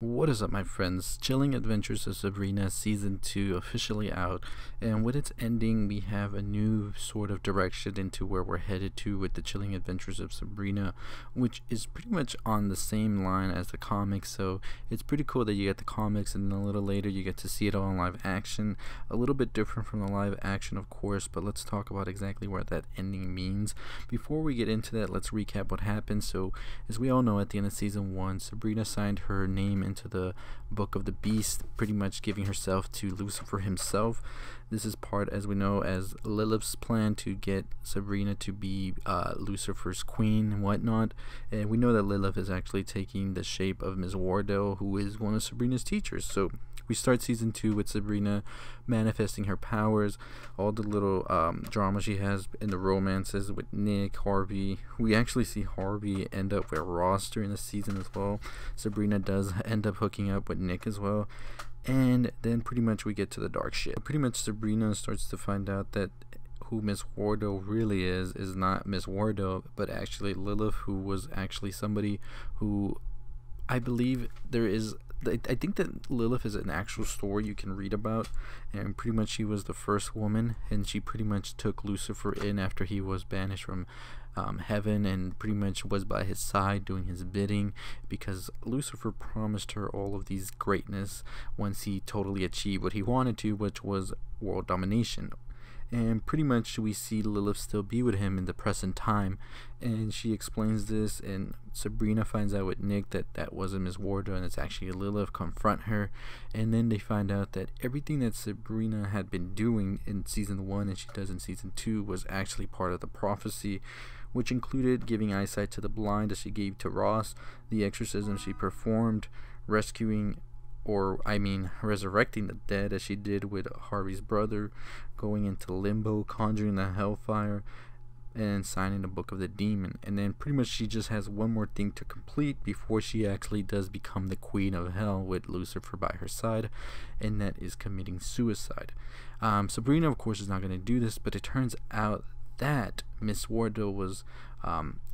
What is up, my friends? Chilling Adventures of Sabrina Season 2 officially out, and with its ending, we have a new sort of direction into where we're headed to with the Chilling Adventures of Sabrina, which is pretty much on the same line as the comics. So it's pretty cool that you get the comics, and then a little later you get to see it all in live action. A little bit different from the live action, of course, but let's talk about exactly what that ending means. Before we get into that, let's recap what happened. So, as we all know, at the end of Season 1, Sabrina signed her name into the Book of the Beast, pretty much giving herself to Lucifer himself. This is part, as we know, as Lilith's plan to get Sabrina to be Lucifer's queen and whatnot. And we know that Lilith is actually taking the shape of Ms. Wardell, who is one of Sabrina's teachers. So we start Season 2 with Sabrina manifesting her powers, all the little drama she has in the romances with Nick, Harvey. We actually see Harvey end up with Ross during the season as well. Sabrina does end up hooking up with Nick as well. And then pretty much we get to the dark shit. Pretty much Sabrina starts to find out that who Miss Wardell really is not Miss Wardell, but actually Lilith, who was actually somebody who I believe I think that Lilith is an actual story you can read about, and pretty much she was the first woman, and she pretty much took Lucifer in after he was banished from heaven, and pretty much was by his side doing his bidding, because Lucifer promised her all of these greatness once he totally achieved what he wanted to, which was world domination. And pretty much we see Lilith still be with him in the present time, and she explains this, and Sabrina finds out with Nick that that wasn't Miss Wardell and it's actually Lilith. Confront her, and then they find out that everything that Sabrina had been doing in Season 1 and she does in Season 2 was actually part of the prophecy, which included giving eyesight to the blind as she gave to Ross, the exorcism she performed, resurrecting the dead as she did with Harvey's brother, going into limbo, conjuring the hellfire, and signing the Book of the Demon. And then pretty much she just has one more thing to complete before she actually does become the queen of hell with Lucifer by her side, and that is committing suicide. Sabrina, of course, is not going to do this, but it turns out that Miss Wardell was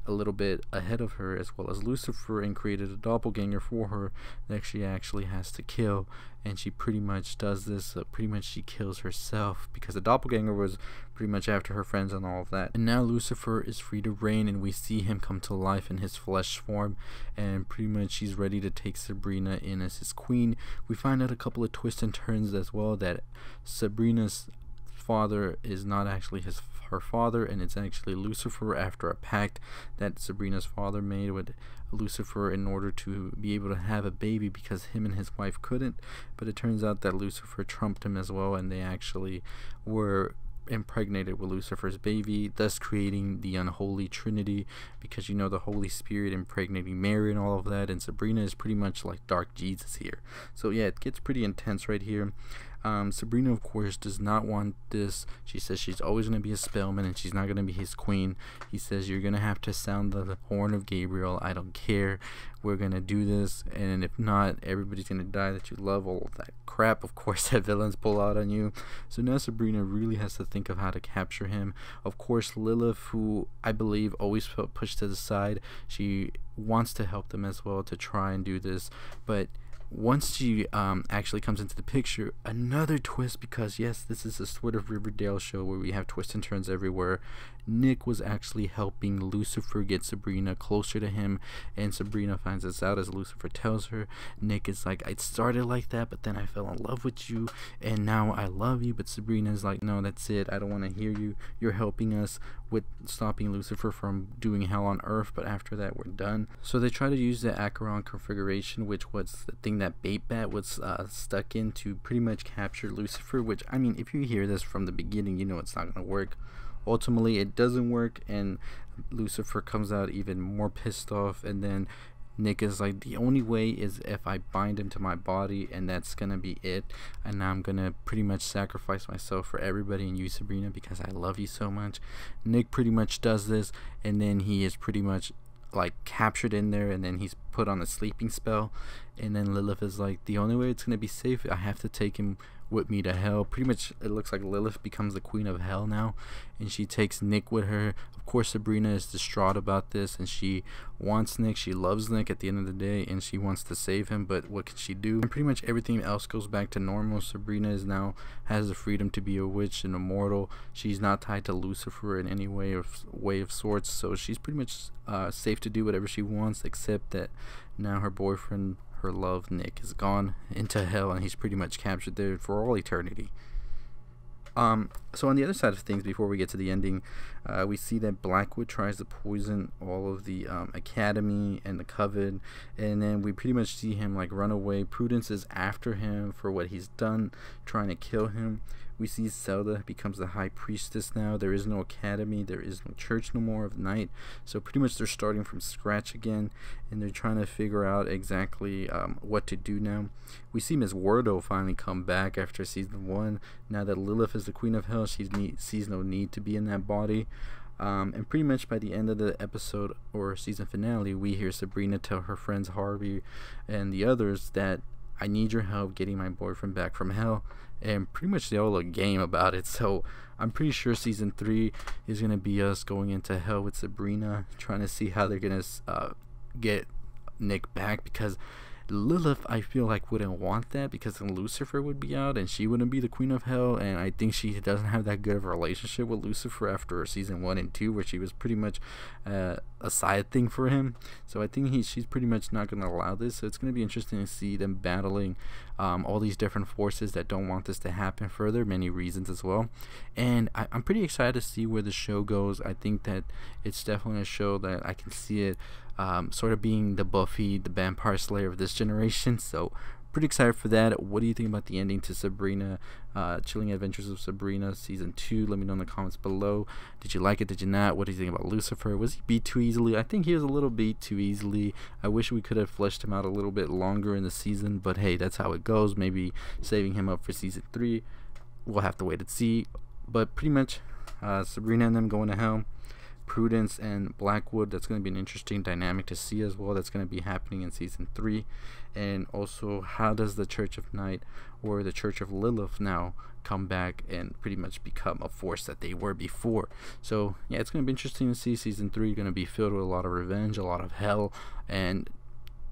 a little bit ahead of her, as well as Lucifer, and created a doppelganger for her that she actually has to kill. And she pretty much does this, pretty much she kills herself, because the doppelganger was pretty much after her friends and all of that. And now Lucifer is free to reign, and we see him come to life in his flesh form, and pretty much she's ready to take Sabrina in as his queen. We find out a couple of twists and turns as well, that Sabrina's father is not actually her father, and it's actually Lucifer, after a pact that Sabrina's father made with Lucifer in order to be able to have a baby, because him and his wife couldn't. But it turns out that Lucifer trumped him as well, and they actually were impregnated with Lucifer's baby, thus creating the unholy trinity, because you know the Holy Spirit impregnating Mary and all of that, and Sabrina is pretty much like dark Jesus here. So yeah, it gets pretty intense right here. Sabrina, of course, does not want this. She says she's always going to be a spellman and she's not going to be his queen. He says, you're going to have to sound the horn of Gabriel. I don't care. We're going to do this, and if not, everybody's going to die that you love. All of that crap, of course, that villains pull out on you. So now Sabrina really has to think of how to capture him. Of course, Lilith, who I believe always felt pushed to the side, she wants to help them as well to try and do this, but once she actually comes into the picture, another twist, because yes, this is a sort of Riverdale show where we have twists and turns everywhere. Nick was actually helping Lucifer get Sabrina closer to him, and Sabrina finds this out as Lucifer tells her. Nick is like, I started like that, but then I fell in love with you, and now I love you. But Sabrina is like, no, that's it, I don't want to hear you. You're helping us with stopping Lucifer from doing hell on earth, but after that we're done. So they try to use the Acheron configuration, which was the thing that Bait Bat was stuck in, to pretty much capture Lucifer, which, I mean, if you hear this from the beginning, you know it's not going to work. Ultimately it doesn't work, and Lucifer comes out even more pissed off, and then Nick is like, the only way is if I bind him to my body, and that's gonna be it, and now I'm gonna pretty much sacrifice myself for everybody and you, Sabrina, because I love you so much. Nick pretty much does this, and then he is pretty much like captured in there, and then he's put on a sleeping spell, And then Lilith is like, the only way it's gonna be safe, I have to take him with me to hell. Pretty much it looks like Lilith becomes the queen of hell now, and she takes Nick with her. Of course Sabrina is distraught about this, and she wants Nick, she loves Nick at the end of the day, and she wants to save him, but what can she do? And pretty much everything else goes back to normal. Sabrina is now has the freedom to be a witch and immortal. She's not tied to Lucifer in any way of sorts, so she's pretty much safe to do whatever she wants, except that now her boyfriend, her love, Nick, is gone into hell, and he's pretty much captured there for all eternity. So on the other side of things, before we get to the ending, we see that Blackwood tries to poison all of the Academy and the Coven, and then we pretty much see him like run away. Prudence is after him for what he's done, trying to kill him. We see Zelda becomes the high priestess now. There is no academy, there is no church no more of night, so pretty much they're starting from scratch again, and they're trying to figure out exactly what to do now. We see Miss Wardo finally come back after season 1. Now that Lilith is the queen of hell, she sees no need to be in that body. And pretty much by the end of the episode or season finale, we hear Sabrina tell her friends Harvey and the others that I need your help getting my boyfriend back from hell, and pretty much they all look game about it. So I'm pretty sure season 3 is going to be us going into hell with Sabrina, trying to see how they're going to get Nick back, because Lilith, I feel like, wouldn't want that, because then Lucifer would be out and she wouldn't be the queen of hell, and I think she doesn't have that good of a relationship with Lucifer after season 1 and 2, where she was pretty much a side thing for him. So I think she's pretty much not going to allow this. So it's going to be interesting to see them battling all these different forces that don't want this to happen for their many reasons as well. And I'm pretty excited to see where the show goes. I think that it's definitely a show that I can see it sort of being the Buffy the Vampire Slayer of this generation, so pretty excited for that. What do you think about the ending to Sabrina, Chilling Adventures of Sabrina season 2? Let me know in the comments below. Did you like it? Did you not? What do you think about Lucifer? Was he beat too easily? I think he was a little beat too easily. I wish we could have fleshed him out a little bit longer in the season, but hey, that's how it goes. Maybe saving him up for season 3. We'll have to wait and see. But pretty much Sabrina and them going to hell. Prudence and Blackwood, that's going to be an interesting dynamic to see as well. That's going to be happening in season 3. And also, how does the Church of Night or the Church of Lilith now come back and pretty much become a force that they were before? So yeah, it's going to be interesting to see. Season 3 going to be filled with a lot of revenge, a lot of hell, and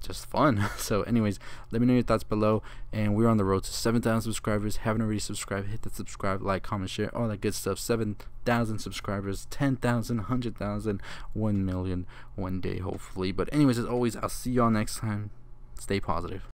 just fun. So anyways, let me know your thoughts below, and we're on the road to 7,000 subscribers. Haven't already subscribed, hit that subscribe, like, comment, share, all that good stuff. 7,000 subscribers, 10,000, 100,000, 1 million one day hopefully. But anyways, as always, I'll see y'all next time. Stay positive.